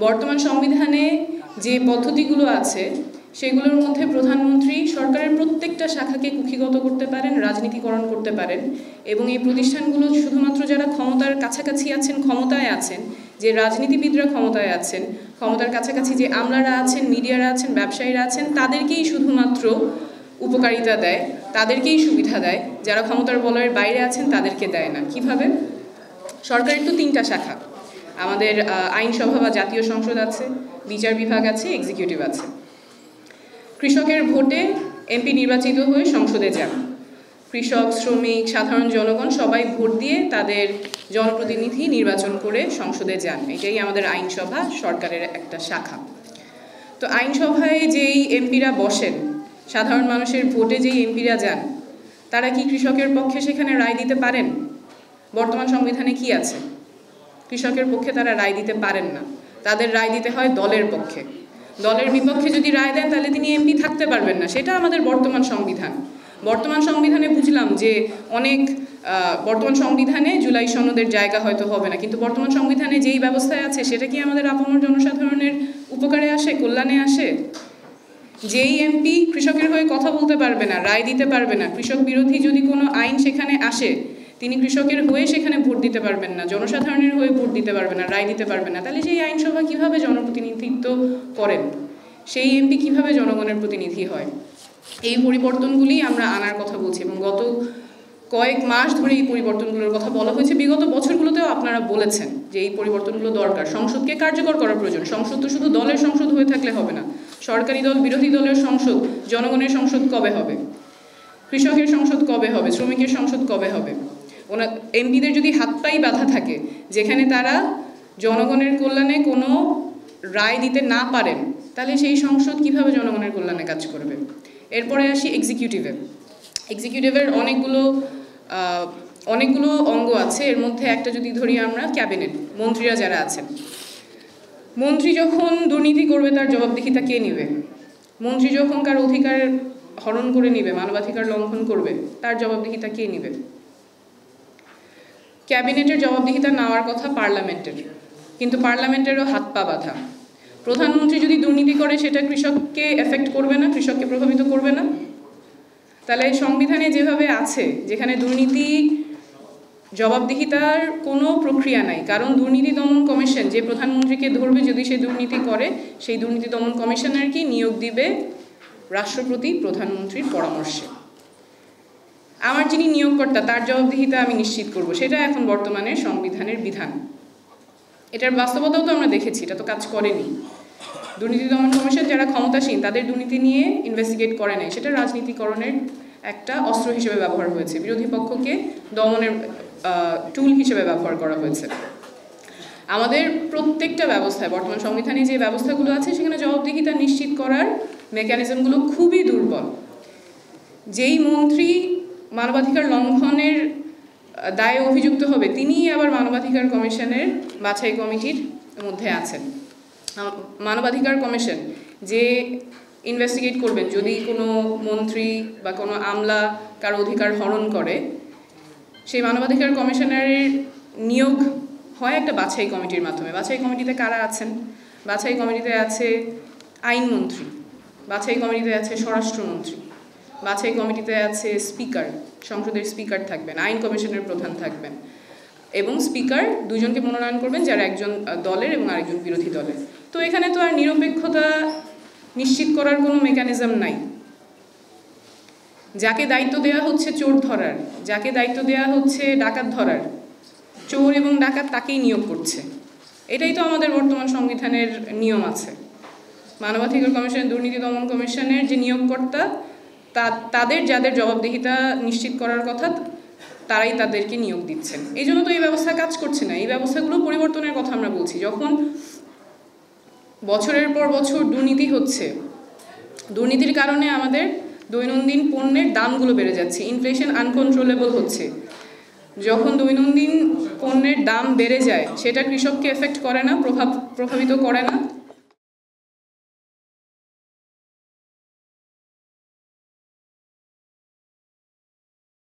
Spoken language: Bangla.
বর্তমান সংবিধানে যে পদ্ধতিগুলো আছে সেগুলোর মধ্যে প্রধানমন্ত্রী সরকারের প্রত্যেকটা শাখাকে কুক্ষিগত করতে পারেন, রাজনীতিকরণ করতে পারেন এবং এই প্রতিষ্ঠানগুলো শুধুমাত্র যারা ক্ষমতার কাছাকাছি আছেন, ক্ষমতায় আছেন, যে রাজনীতিবিদরা ক্ষমতায় আছেন, ক্ষমতার কাছাকাছি যে আমলারা আছেন, মিডিয়ারা আছেন, ব্যবসায়ীরা আছেন, তাদেরকেই শুধুমাত্র উপকারিতা দেয়, তাদেরকেই সুবিধা দেয়। যারা ক্ষমতার বলয়ের বাইরে আছেন তাদেরকে দেয় না। কিভাবে? সরকারের তো 3টা শাখা, আমাদের আইনসভা বা জাতীয় সংসদ আছে, বিচার বিভাগ আছে, এক্সিকিউটিভ আছে। কৃষকের ভোটে এমপি নির্বাচিত হয়ে সংসদে যান। কৃষক, শ্রমিক, সাধারণ জনগণ সবাই ভোট দিয়ে তাদের জনপ্রতিনিধি নির্বাচন করে সংসদে যান। এটাই আমাদের আইনসভা, সরকারের একটা শাখা। তো আইনসভায় যেই এমপিরা বসেন, সাধারণ মানুষের ভোটে যেই এমপিরা যান, তারা কি কৃষকের পক্ষে সেখানে রায় দিতে পারেন? বর্তমান সংবিধানে কি আছে? কৃষকের পক্ষে তারা রায় দিতে পারেন না, তাদের রায় দিতে হয় দলের পক্ষে। দলের বিপক্ষে যদি রায় দেন তাহলে তিনি এমপি থাকতে পারবেন না। সেটা আমাদের বর্তমান সংবিধান। বর্তমান সংবিধানে বুঝলাম যে বর্তমান সংবিধানে জুলাই সনদের জায়গা হয়তো হবে না, কিন্তু বর্তমান সংবিধানে যেই ব্যবস্থায় আছে সেটা কি আমাদের আপামর জনসাধারণের উপকারে আসে, কল্যাণে আসে? যেই এমপি কৃষকের হয়ে কথা বলতে পারবে না, রায় দিতে পারবে না, কৃষক বিরোধী যদি কোনো আইন সেখানে আসে, তিনি কৃষকের হয়ে সেখানে ভোট দিতে পারবেন না, জনসাধারণের হয়ে ভোট দিতে পারবে না, রায় দিতে পারবে না, তাহলে সেই আইনসভা কিভাবে জনপ্রতিনিধিত্ব করেন? সেই এমপি কিভাবে জনগণের প্রতিনিধি হয়? এই পরিবর্তনগুলি আমরা আনার কথা বলছি এবং গত কয়েক মাস ধরে এই পরিবর্তনগুলোর কথা বলা হয়েছে। বিগত বছরগুলোতেও আপনারা বলেছেন যে এই পরিবর্তনগুলো দরকার, সংসদকে কার্যকর করা প্রয়োজন। সংসদ তো শুধু দলের সংসদ হয়ে থাকলে হবে না, সরকারি দল, বিরোধী দলের সংসদ, জনগণের সংসদ কবে হবে? কৃষকের সংসদ কবে হবে? শ্রমিকের সংসদ কবে হবে? এমপিদের যদি হাত পাই বাধা থাকে, যেখানে তারা জনগণের কল্যাণে কোনো রায় দিতে না পারেন, তাহলে সেই সংসদ কিভাবে জনগণের কল্যাণে কাজ করবে? এরপরে আসি এক্সিকিউটিভে। এক্সিকিউটিভের অনেকগুলো অঙ্গ আছে। এর মধ্যে একটা যদি ধরি আমরা, ক্যাবিনেট, মন্ত্রীরা যারা আছেন। মন্ত্রী যখন দুর্নীতি করবে তার জবাবদিহিতা কে নেবে? মন্ত্রী যখন কার অধিকার হরণ করে নেবে, মানবাধিকার লঙ্ঘন করবে, তার জবাবদিহিতা কে নেবে? ক্যাবিনেটের জবাবদিহিতা নেওয়ার কথা পার্লামেন্টের, কিন্তু পার্লামেন্টেরও হাত পা বাঁধা। প্রধানমন্ত্রী যদি দুর্নীতি করে সেটা কৃষককে এফেক্ট করবে না, কৃষককে প্রভাবিত করবে না? তাহলে সংবিধানে যেভাবে আছে, যেখানে দুর্নীতি জবাবদিহিতার কোনো প্রক্রিয়া নাই, কারণ দুর্নীতি দমন কমিশন যে প্রধানমন্ত্রীকে ধরবে যদি সে দুর্নীতি করে, সেই দুর্নীতি দমন কমিশনারকে নিয়োগ দিবে রাষ্ট্রপতি প্রধানমন্ত্রীর পরামর্শে। আমার যিনি নিয়োগকর্তা তার জবাবদিহিতা আমি নিশ্চিত করব, সেটা এখন বর্তমানে সংবিধানের বিধান। এটার বাস্তবতাও তো আমরা দেখেছি, এটা তো কাজ করেনি। দুর্নীতি দমন কমিশন যারা ক্ষমতাসীন তাদের দুর্নীতি নিয়ে ইনভেস্টিগেট করে নাই, সেটা রাজনীতিকরণের একটা অস্ত্র হিসেবে ব্যবহার হয়েছে, বিরোধী পক্ষকে দমনের টুল হিসেবে ব্যবহার করা হয়েছে। আমাদের প্রত্যেকটা ব্যবস্থায়, বর্তমান সংবিধানে যে ব্যবস্থাগুলো আছে সেখানে জবাবদিহিতা নিশ্চিত করার মেকানিজমগুলো খুবই দুর্বল। যেই মন্ত্রী মানবাধিকার লঙ্ঘনের দায়ে অভিযুক্ত হবে তিনিই আবার মানবাধিকার কমিশনের বাছাই কমিটির মধ্যে আছেন। মানবাধিকার কমিশন যে ইনভেস্টিগেট করবেন যদি কোনো মন্ত্রী বা কোনো আমলা কার অধিকার হরণ করে, সেই মানবাধিকার কমিশনারের নিয়োগ হয় একটা বাছাই কমিটির মাধ্যমে। বাছাই কমিটিতে কারা আছেন? বাছাই কমিটিতে আছে আইনমন্ত্রী, বাছাই কমিটিতে আছে স্বরাষ্ট্রমন্ত্রী, বাছাই কমিটিতে আছে স্পিকার, সংসদের স্পিকার থাকবেন, আইন কমিশনের প্রধান থাকবেন এবং স্পিকার দুজনকে মনোনয়ন করবেন, যারা একজন দলের এবং আরেকজন বিরোধী দলের। তো এখানে তো আর নিরপেক্ষতা নিশ্চিত করার কোনো মেকানিজম নাই। যাকে দায়িত্ব দেওয়া হচ্ছে চোর ধরার, যাকে দায়িত্ব দেওয়া হচ্ছে ডাকাত ধরার, চোর এবং ডাকাত তাকেই নিয়োগ করছে। এটাই তো আমাদের বর্তমান সংবিধানের নিয়ম আছে। মানবাধিকার কমিশনের, দুর্নীতি দমন কমিশনের যে নিয়োগকর্তা, তাদের যাদের জবাবদিহিতা নিশ্চিত করার কথা তারাই তাদেরকে নিয়োগ দিচ্ছেন। এই জন্য তো এই ব্যবস্থা কাজ করছে না। এই ব্যবস্থাগুলো পরিবর্তনের কথা আমরা বলছি। যখন বছরের পর বছর দুর্নীতি হচ্ছে, দুর্নীতির কারণে আমাদের দৈনন্দিন পণ্যের দামগুলো বেড়ে যাচ্ছে, ইনফ্লেশন আনকন্ট্রোলেবল হচ্ছে। যখন দৈনন্দিন পণ্যের দাম বেড়ে যায় সেটা কৃষককে এফেক্ট করে না, প্রভাবিত করে না,